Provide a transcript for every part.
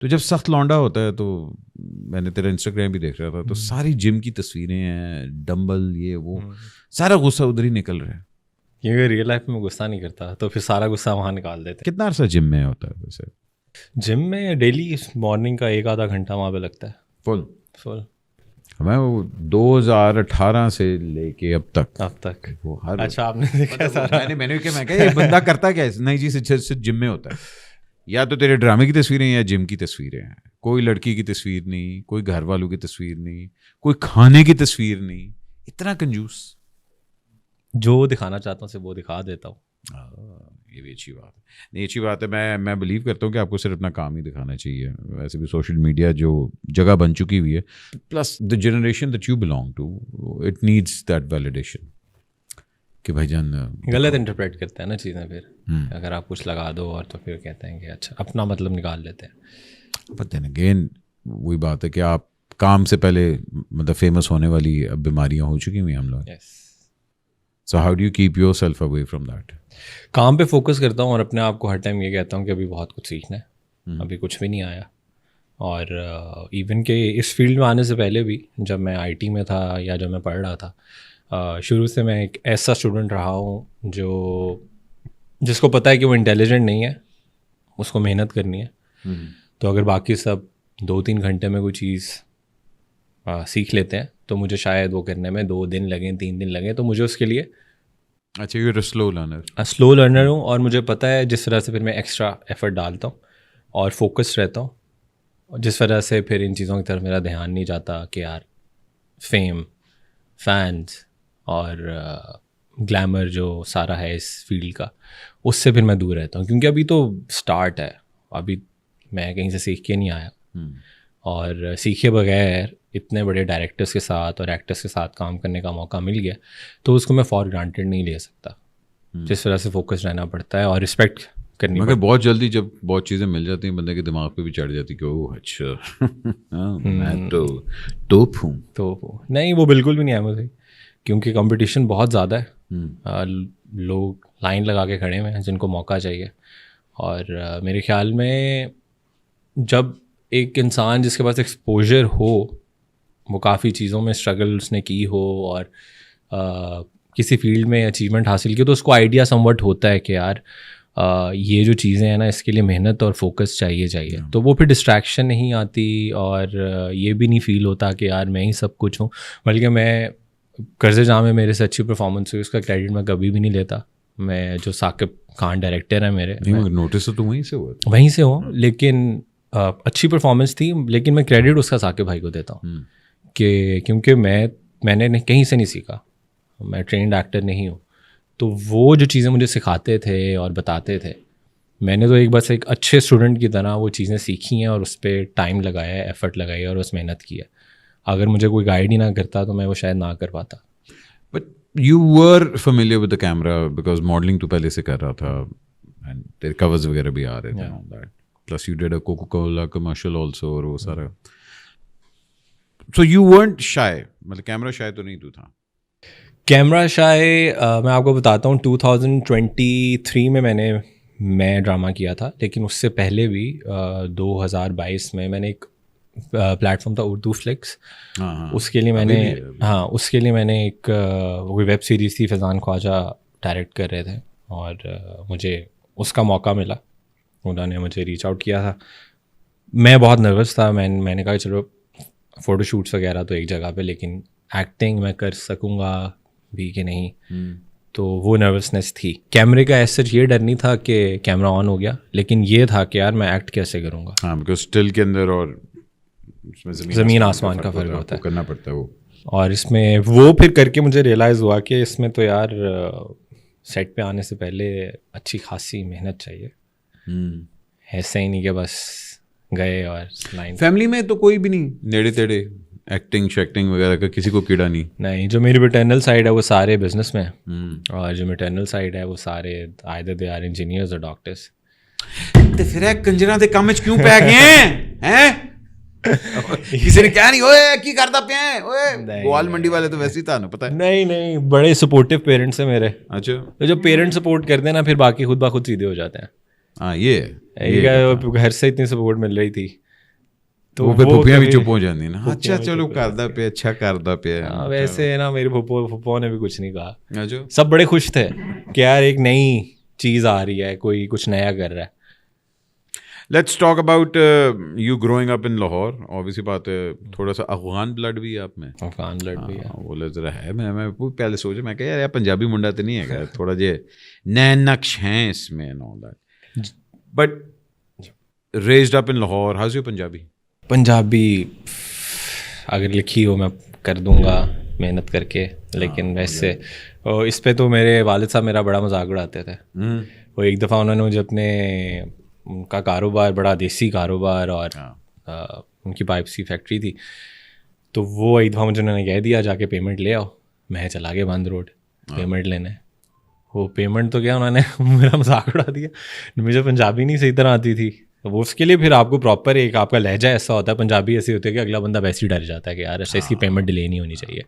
تو جب سخت لونڈا ہوتا ہے تو میں نے تیرا انسٹاگرام بھی دیکھ رہا تھا تو ساری جم کی تصویریں ہیں, ڈمبل, یہ وہ, سارا غصہ ادھر ہی نکل رہا ہے. کیونکہ ریئل لائف میں غصہ نہیں کرتا تو پھر سارا غصہ وہاں نکال دیتے. کتنا عرصہ جم میں ہوتا ہے ویسے؟ جم میں ڈیلی مارننگ کا 1-آدھا گھنٹہ وہاں پہ لگتا ہے فل. میں وہ 2018 سے لے کے اب تک وہ ہر اچھا آپ نے دیکھا سارا. میں نے کہا یہ بندہ کرتا کیا ہے؟ نہیں جی صرف جم میں ہوتا ہے. یا تو تیرے ڈرامے کی تصویریں یا جم کی تصویریں ہیں, کوئی لڑکی کی تصویر نہیں, کوئی گھر والوں کی تصویر نہیں, کوئی کھانے کی تصویر نہیں. اتنا کنجوس. جو دکھانا چاہتا ہوں سے وہ دکھا دیتا ہوں. یہ بھی اچھی بات ہے. نہیں اچھی بات ہے. میں بلیو کرتا ہوں کہ آپ کو صرف اپنا کام ہی دکھانا چاہیے. ویسے بھی سوشل میڈیا جو جگہ بن چکی ہوئی ہے, plus the generation that you belong to, it needs that validation کہ بھائی جان غلط انٹرپریٹ کرتے ہیں نا چیزیں. پھر اگر آپ کچھ لگا دو اور تو پھر کہتے ہیں کہ اچھا اپنا مطلب نکال لیتے ہیں. بٹ دین اگین وہی بات ہے کہ آپ کام سے پہلے مطلب فیمس ہونے والی بیماریاں ہو چکی ہوئی ہم لوگ. So how do you keep yourself away from that? کام پہ فوکس کرتا ہوں اور اپنے آپ کو ہر ٹائم یہ کہتا ہوں کہ ابھی بہت کچھ سیکھنا ہے, ابھی کچھ بھی نہیں آیا. اور ایون کہ اس فیلڈ میں آنے سے پہلے بھی جب میں آئی ٹی میں تھا یا جب میں پڑھ رہا تھا, شروع سے میں ایک ایسا اسٹوڈنٹ رہا ہوں جس کو پتہ ہے کہ وہ انٹیلیجنٹ نہیں ہے, اس کو محنت کرنی ہے. تو اگر باقی سب 2-3 گھنٹے میں کوئی چیز سیکھ لیتے ہیں تو مجھے شاید وہ کرنے میں 2 دن لگیں, 3 دن لگیں. تو مجھے اس کے لیے اچھا یو سلو لرنر ہوں, اور مجھے پتہ ہے جس طرح سے پھر میں ایکسٹرا ایفرٹ ڈالتا ہوں اور فوکس رہتا ہوں, جس وجہ سے پھر ان چیزوں کی طرف میرا دھیان نہیں جاتا کہ یار فیم, فینس اور گلیمر جو سارا ہے اس فیلڈ کا, اس سے پھر میں دور رہتا ہوں. کیونکہ ابھی تو اسٹارٹ ہے, ابھی میں کہیں سے سیکھ کے نہیں آیا, اور سیکھے بغیر اتنے بڑے ڈائریکٹرس کے ساتھ اور ایکٹرس کے ساتھ کام کرنے کا موقع مل گیا تو اس کو میں فار گرانٹیڈ نہیں لے سکتا. جس وجہ سے فوکس رہنا پڑتا ہے اور رسپیکٹ کرنی. مگر بہت جلدی جب بہت چیزیں مل جاتی ہیں بندے کے دماغ پہ بھی چڑھ جاتی کہ اوہ اچھا میں تو ٹوپ ہوں. تو نہیں, وہ بالکل بھی نہیں ہے مجھے, کیونکہ کمپٹیشن بہت زیادہ ہے. لوگ لائن لگا کے کھڑے ہوئے ہیں جن کو موقع چاہیے. اور میرے خیال میں جب ایک انسان جس کے پاس ایکسپوجر ہو, وہ کافی چیزوں میں اسٹرگل اس نے کی ہو اور کسی فیلڈ میں اچیومنٹ حاصل کی, تو اس کو آئیڈیا سم وٹ ہوتا ہے کہ یار یہ جو چیزیں ہیں نا اس کے لیے محنت اور فوکس چاہیے. تو وہ پھر ڈسٹریکشن نہیں آتی اور یہ بھی نہیں فیل ہوتا کہ یار میں ہی سب کچھ ہوں. بلکہ میں قرض جام میں میرے سے اچھی پرفارمنس ہوئی, اس کا کریڈٹ میں کبھی بھی نہیں لیتا. میں جو ثاقب خان ڈائریکٹر ہیں میرے, نوٹس تو وہیں سے ہوں, لیکن اچھی پرفارمنس تھی, لیکن میں کریڈٹ اس کا ثاقب بھائی کو دیتا ہوں کہ کیونکہ میں نے کہیں سے نہیں سیکھا, میں ٹرینڈ ایکٹر نہیں ہوں. تو وہ جو چیزیں مجھے سکھاتے تھے اور بتاتے تھے, میں نے تو ایک اچھے اسٹوڈنٹ کی طرح وہ چیزیں سیکھی ہیں اور اس پہ ٹائم لگایا ہے, ایفرٹ لگائی ہے اور بس محنت کی ہے. اگر مجھے کوئی گائیڈ ہی نہ کرتا تو میں وہ شاید نہ کر پاتا. But you were familiar with the camera because modelling تو پہلے سے کر رہا تھا اینڈ تیرے کورز وغیرہ بھی آ رہے تھے on that, plus you did a cocoa Cola commercial also اور وہ سارا. سو یو ورنٹ شائے, مطلب کیمرا شائے تو نہیں تو تھا؟ کیمرا شائے میں آپ کو بتاتا ہوں 2023 میں ڈرامہ کیا تھا, لیکن اس سے پہلے بھی 2022 میں نے ایک پلیٹ فارم تھا اردو فلکس, اس کے لیے میں نے ایک ویب سیریز تھی, فیضان خواجہ ڈائریکٹ کر رہے تھے اور مجھے اس کا موقع ملا. انہوں نے مجھے ریچ آؤٹ کیا تھا, میں بہت نروس تھا. میں نے کہا چلو فوٹو شوٹس وغیرہ تو ایک جگہ پہ, لیکن ایکٹنگ میں کر سکوں گا بھی کہ نہیں, تو وہ نروسنس تھی. کیمرے کا ایسا یہ ڈر نہیں تھا کہ کیمرہ آن ہو گیا, لیکن یہ تھا کہ یار میں ایکٹ کیسے کروں گا. ہاں بیکاز اسٹل کے اندر اور زمین آسمان کا فرق ہوتا ہے, کرنا پڑتا ہے وہ. اور اس میں وہ پھر کر کے مجھے ریئلائز ہوا کہ اس میں تو یار سیٹ پہ آنے سے پہلے اچھی خاصی محنت چاہیے. ایسا ہی نہیں کہ بس گئے اور لائن. فیملی میں تو کوئی بھی نہیں نیڑے تیڑے ایکٹنگ شیکٹنگ وغیرہ کا کسی کو کیڑا نہیں؟ جو میری پیٹرنل سائڈ ہے وہ سارے بزنس میں ہیں, اور جو میٹرنل سائڈ ہے وہ سارے آئدر دے آر انجینئرز اور ڈاکٹرس. تے پھر کنجراں دے کم وچ کیوں پے گئے ہیں؟ کسی نے کیا نہیں اوئے کی کردا پیا ہے اوئے گوال منڈی والے تو ویسے ہی تھا نا پتہ ہے. نہیں بڑے سپورٹیو پیرنٹس ہیں میرے. اچھا, تو جو پیرنٹ سپورٹ کرتے ہیں نا پھر باقی خود بخود سیدھے ہو جاتے ہیں. ہاں یہ گھر سے اتنی سپورٹ مل رہی تھی وہ پھر پھوپھیاں بھی چپ ہو جاتی ہیں نا, اچھا چلو کردا پہ, اچھا کردا پہ. ویسے نا میری پھپھو نے بھی کچھ نہیں کہا, سب بڑے خوش تھے کہ یار ایک نئی چیز آ رہی ہے, کوئی کچھ نیا کر رہا ہے. Let's talk about you growing up in Lahore. obviously بات ہے تھوڑا سا افغان بلڈ بھی ہے آپ میں. افغان بلڈ بھی ہے, وہ ذرا ہے. میں پہلے سوچا, میں کہا یار پنجابی منڈا تو نہیں ہے گا, تھوڑا جے نئے نقش ہیں اس میں and all that. But raised up in Lahore, how's your Punjabi? Punjabi اگر لکھی ہو میں کر دوں گا محنت کر کے, لیکن ویسے اس پہ تو میرے والد صاحب میرا بڑا مذاق اڑاتے تھے. وہ ایک دفعہ انہوں نے مجھے اپنے ان کا کاروبار بڑا دیسی کاروبار اور ان کی پائپس کی فیکٹری تھی, تو وہ ایک دفعہ مجھے انہوں نے کہہ دیا جا کے پیمنٹ لے آؤ. میں چلا گیا بند روڈ پیمنٹ لینے. وہ پیمنٹ تو کیا انہوں نے میرا مذاق اڑا دیا, مجھے پنجابی نہیں صحیح طرح آتی تھی. وہ اس کے لیے پھر آپ کو پراپر ایک آپ کا لہجہ ایسا ہوتا ہے, پنجابی ایسی ہوتی ہے کہ اگلا بندہ ویسے ہی ڈر جاتا ہے کہ یار اس کی پیمنٹ ڈیلے نہیں ہونی چاہیے.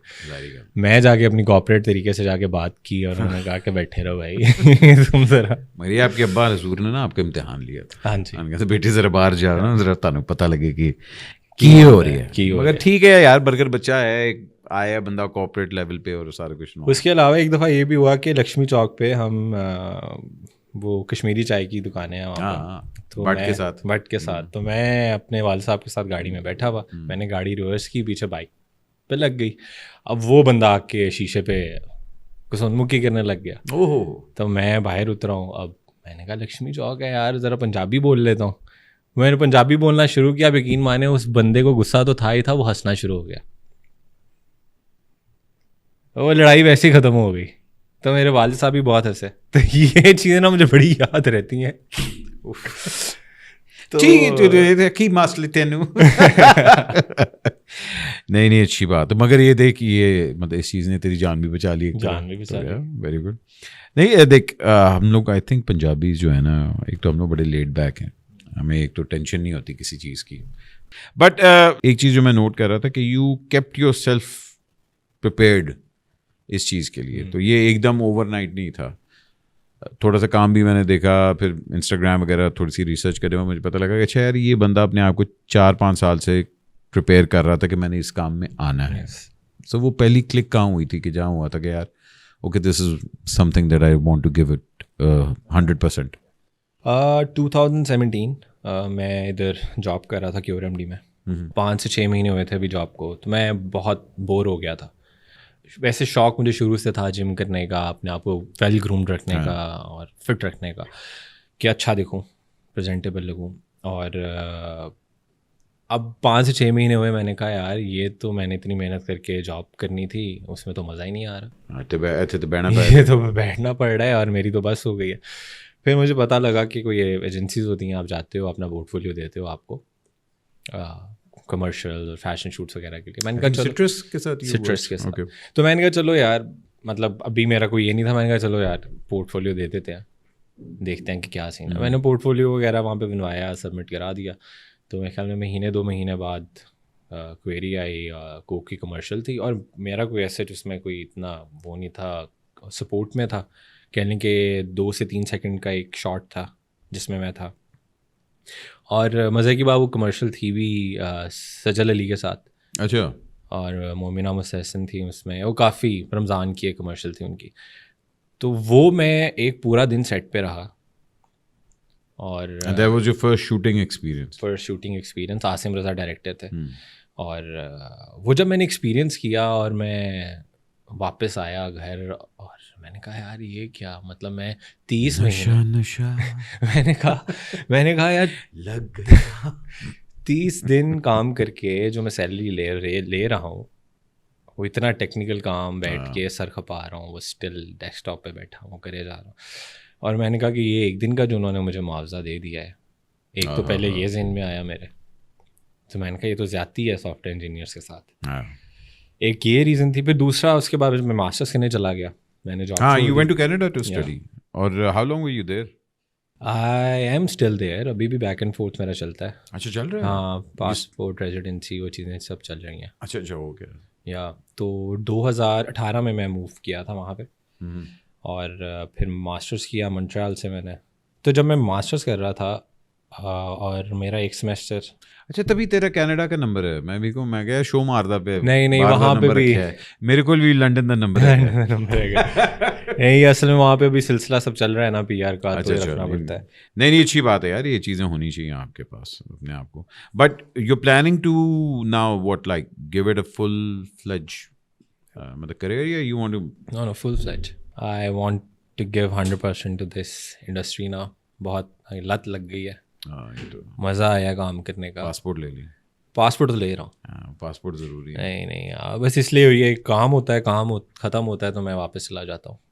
میں جا کے اپنی کوآپریٹ طریقے سے جا کے بات کی اور انہوں نے کہا کہ بیٹھے رہو بھائی تم ذرا. میری آپ کے ابا حضور نے نا آپ کا امتحان لیا تھا. ہاں جی, بیٹی ذرا باہر جاؤ نا, ذرا تمہیں پتہ لگے کہ کی ہو رہی ہے. مگر ٹھیک ہے یار, برگر بچہ ہے, آیا بندہ کوآپریٹ لیول پہ اور سارا کچھ. اس کے علاوہ ایک دفعہ یہ بھی ہوا کہ لکشمی چوک پہ ہم وہ کشمیری چائے کی دکانیں ہیں وہاں بٹ کے ساتھ, تو میں اپنے والد صاحب کے ساتھ گاڑی میں بیٹھا ہوا, میں نے گاڑی ریورس کی, پیچھے بائک پہ لگ گئی. اب وہ بندہ آ کے شیشے پہ کسونمکھی کرنے لگ گیا. تو میں باہر اترا ہوں. اب میں نے کہا لکشمی چوک ہے یار, ذرا پنجابی بول لیتا ہوں. میں نے پنجابی بولنا شروع کیا, اب یقین مانے اس بندے کو غصہ تو تھا ہی تھا, وہ ہنسنا شروع ہو گیا. وہ لڑائی ویسے ہی ختم ہو گئی. تو میرے والد صاحب بھی بہت ہنسے. تو یہ چیزیں نا مجھے بڑی یاد رہتی ہیں. نہیں اچھی بات, مگر یہ دیکھ یہ مطلب اس چیز نے تیری جان بھی بچا لی. جان بھی بچا لی, ویری گڈ. نہیں دیکھ ہم لوگ آئی تھنک پنجابی جو ہے نا, ایک تو ہم لوگ بڑے لیڈ بیک ہیں, ہمیں ایک تو ٹینشن نہیں ہوتی کسی چیز کی. بٹ ایک چیز جو میں نوٹ کر رہا تھا کہ you kept yourself prepared اس چیز کے لیے. تو یہ ایک دم اوور نائٹ نہیں تھا. تھوڑا سا کام بھی میں نے دیکھا, پھر انسٹاگرام وغیرہ تھوڑی سی ریسرچ کرے میں مجھے پتہ لگا کہ اچھا یار یہ بندہ اپنے آپ کو 4-5 سال سے پریپیئر کر رہا تھا کہ میں نے اس کام میں آنا ہے. سو وہ پہلی کلک کہاں ہوئی تھی کہ جہاں ہوا تھا کہ یار okay this is something that I want to give it 100%. 2017 میں ادھر جاب کر رہا تھا کیور ایم ڈی میں. 5 سے 6 مہینے ہوئے تھے ابھی جاب کو. تو میں بہت بور ہو گیا تھا. ویسے شوق مجھے شروع سے تھا جم کرنے کا, اپنے آپ کو ویل گرومڈ رکھنے کا اور فٹ رکھنے کا, کہ اچھا دکھوں, پریزنٹیبل لگوں. اور اب 5 سے 6 مہینے ہوئے, میں نے کہا یار یہ تو میں نے اتنی محنت کر کے جاب کرنی تھی, اس میں تو مزہ ہی نہیں آ رہا, یہ تو بیٹھنا پڑ رہا ہے اور میری تو بس ہو گئی ہے. پھر مجھے پتہ لگا کہ کوئی ایجنسیز ہوتی ہیں, آپ جاتے ہو اپنا پورٹ فولیو دیتے ہو آپ کو کمرشل فیشن شوٹس وغیرہ کے لیے. میں نے کہا سٹرس کے ساتھ. تو میں نے کہا چلو یار, مطلب ابھی میرا کوئی یہ نہیں تھا, میں نے کہا چلو یار پورٹ فولیو دے دیتے ہیں, دیکھتے ہیں کہ کیا سین ہے. میں نے پورٹ فولیو وغیرہ وہاں پہ بنوایا, سبمٹ کرا دیا. تو میرے خیال میں 2 مہینے بعد کوئری آئی, کوک کی کمرشل تھی, اور میرا کوئی ایسے اس میں کوئی اتنا وہ نہیں تھا, سپورٹ میں تھا, کہنے کہ 2 سے 3 سیکنڈ کا ایک شاٹ تھا جس میں تھا. اور مزے کی بات وہ کمرشل تھی بھی سجل علی کے ساتھ. اچھا. اور مومنہ مستحسن تھی اس میں, وہ کافی رمضان کی ایک کمرشل تھی ان کی. تو وہ میں ایک پورا دن سیٹ پہ رہا. اور that was your first shooting experience? First shooting experience. Asim Raza director تھے. اور وہ جب میں نے ایکسپیرینس کیا اور میں واپس آیا گھر, اور میں نے کہا یار یہ کیا, مطلب میں 30 مہینے میں نے کہا یار لگ گیا 30 دن کام کر کے جو میں سیلری لے رہا ہوں, وہ اتنا ٹیکنیکل کام بیٹھ کے سر کھپا رہا ہوں, وہ اسٹل ڈیسک ٹاپ پہ بیٹھا ہوں کرے جا رہا ہوں. اور میں نے کہا کہ یہ ایک دن کا جو انہوں نے مجھے معاوضہ دے دیا ہے, ایک تو پہلے یہ ذہن میں آیا میرے, تو میں نے کہا یہ تو زیادتی ہے سافٹ ویئر انجینئرس کے ساتھ. ایک یہ ریزن تھی. پھر دوسرا اس کے بعد میں ماسٹرس کرنے چلا گیا. میں نے job you went to Canada to study, اور how long were you there? I am still there. ابھی بھی بیک اینڈ فورتھ میرا چلتا ہے. اچھا چل رہا ہے. ہاں, پاسپورٹ, ریزیڈنسی, وہ چیزیں سب چل رہی ہیں. اچھا ہو گیا. یا تو 2018 میں موو کیا تھا وہاں پہ, اور پھر ماسٹرس کیا مونٹریال سے میں نے. تو جب میں ماسٹرس کر رہا تھا اور میرا ایک سیمسٹر. اچھا تبھی تیرا کینیڈا کا نمبر ہے. میں بھی کو میں گیا شو ماردا پہ. نہیں وہاں پہ بھی میرے کو بھی لنڈن دا نمبر ہے. نہیں اصل میں وہاں پہ بھی سلسلہ سب چل رہا ہے نا پی آر کا, تو رکھنا پڑتا ہے. نہیں اچھی بات ہے یار, یہ چیزیں ہونی چاہیے آپ کے پاس اپنے آپ کو. But you planning to now what like give it a full fledge مطلب کریئر, یا you want to? No full fledge. I want to give 100% to this industry نا. بہت لت لگ گئی ہے, مزہ آیا کام کرنے کا. پاسپورٹ لے لی؟ پاسپورٹ تو لے رہا ہوں. پاسپورٹ ضروری ہے. نہیں بس اس لیے یہ کام ہوتا ہے, کام ختم ہوتا ہے تو میں واپس چلا جاتا ہوں.